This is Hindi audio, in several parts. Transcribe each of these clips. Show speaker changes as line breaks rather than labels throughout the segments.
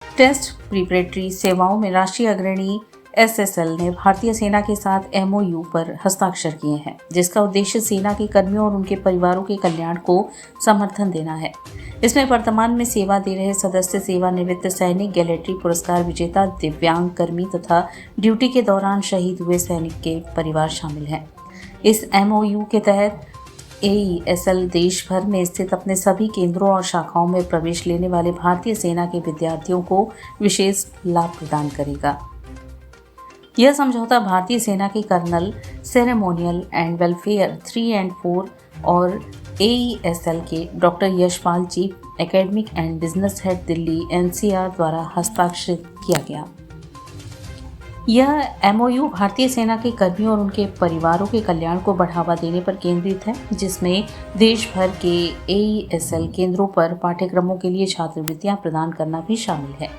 टेस्ट प्रिपरेटरी सेवाओं में राष्ट्रीय अग्रणी एसएसएल ने भारतीय सेना के साथ एमओयू पर हस्ताक्षर किए हैं, जिसका उद्देश्य सेना के कर्मियों और उनके परिवारों के कल्याण को समर्थन देना है। इसमें वर्तमान में सेवा दे रहे सदस्य, सेवानिवृत्त सैनिक, गैलेट्री पुरस्कार विजेता, दिव्यांग कर्मी तथा ड्यूटी के दौरान शहीद हुए सैनिक के परिवार शामिल हैं। इस एमओयू के तहत एईएसएल देश भर में स्थित अपने सभी केंद्रों और शाखाओं में प्रवेश लेने वाले भारतीय सेना के विद्यार्थियों को विशेष लाभ प्रदान करेगा। यह समझौता भारतीय सेना के कर्नल, सेरेमोनियल एंड वेलफेयर 3 और 4 और एईएसएल के doctor Yashpal, chief academic and business head Delhi NCR द्वारा हस्ताक्षरित किया गया। यह एमओयू भारतीय सेना के कर्मियों और उनके परिवारों के कल्याण को बढ़ावा देने पर केंद्रित है, जिसमें देश भर के एईएसएल केंद्रों पर पाठ्यक्रमों के लिए छात्रवृत्तियां प्रदान करना भी शामिल है।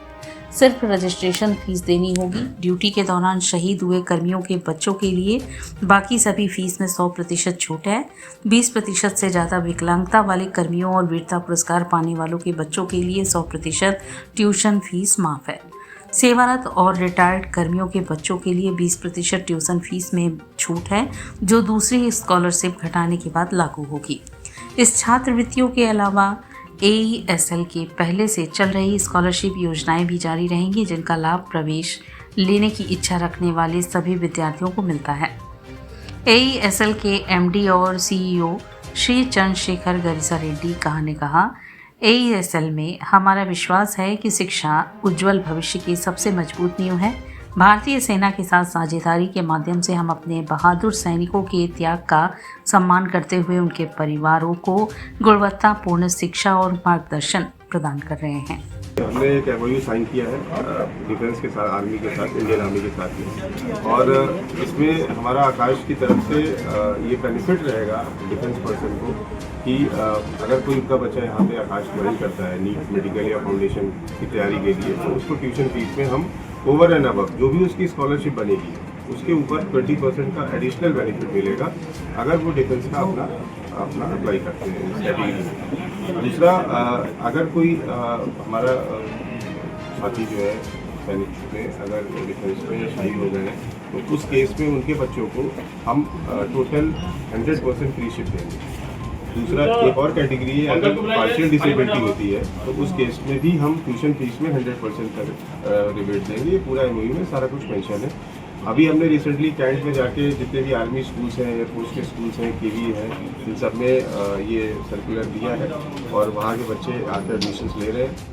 सिर्फ रजिस्ट्रेशन फीस देनी होगी। ड्यूटी के दौरान शहीद हुए कर्मियों के बच्चों के लिए बाकी सभी फीस में 100% छूट है। 20% से ज़्यादा विकलांगता वाले कर्मियों और वीरता पुरस्कार पाने वालों के बच्चों के लिए 100% ट्यूशन फीस माफ़ है। सेवारत और रिटायर्ड कर्मियों के बच्चों के लिए 20% ट्यूशन फीस में छूट है, जो दूसरी स्कॉलरशिप घटाने के बाद लागू होगी। इस छात्रवृत्तियों के अलावा एईएसएल के पहले से चल रही स्कॉलरशिप योजनाएं भी जारी रहेंगी, जिनका लाभ प्रवेश लेने की इच्छा रखने वाले सभी विद्यार्थियों को मिलता है। एईएसएल के एमडी और सीईओ श्री चंद्रशेखर गरिसा रेड्डी ने कहा, एईएसएल में हमारा विश्वास है कि शिक्षा उज्जवल भविष्य की सबसे मजबूत नींव है। भारतीय सेना के साथ साझेदारी के माध्यम से हम अपने बहादुर सैनिकों के त्याग का सम्मान करते हुए उनके परिवारों को गुणवत्तापूर्ण शिक्षा और मार्गदर्शन प्रदान कर रहे हैं।
हमने एक एमओयू साइन किया है डिफेंस के साथ, आर्मी के साथ, इंडियन आर्मी के साथ में, और इसमें हमारा आकाश की तरफ से ये बेनिफिट रहेगा डिफेंस पर्सन को कि अगर कोई उनका बच्चा यहाँ पे आकाश ज्वाइन करता है नीट, मेडिकल या फाउंडेशन की तैयारी के लिए, तो उसको ट्यूशन फीस में हम ओवर एंड अबव जो भी उसकी स्कॉलरशिप बनेगी उसके ऊपर 20% का एडिशनल बेनिफिट मिलेगा अगर वो डिफेंस का अपना अप्लाई करते हैं इस कैटेगरी में। दूसरा, अगर कोई हमारा साथी जो है सैनिक में अगर डिफेंस में शहीद हो गए हैं, तो उस केस में उनके बच्चों को हम टोटल 100% फ्री शिप देंगे। दूसरा, एक और कैटेगरी है, अगर पार्शियल डिसेबिलिटी होती है तो उस केस में भी हम ट्यूशन फीस में 100% तक रिबेट देंगे। ये पूरा एमओयू में सारा कुछ मेंशन है। अभी हमने रिसेंटली कैंट में जाके जितने भी आर्मी स्कूल्स हैं, एयरफोर्स के स्कूल्स हैं, केवी हैं, इन सब में ये सर्कुलर दिया है और वहाँ के बच्चे आकर एडमिशन्स ले रहे हैं।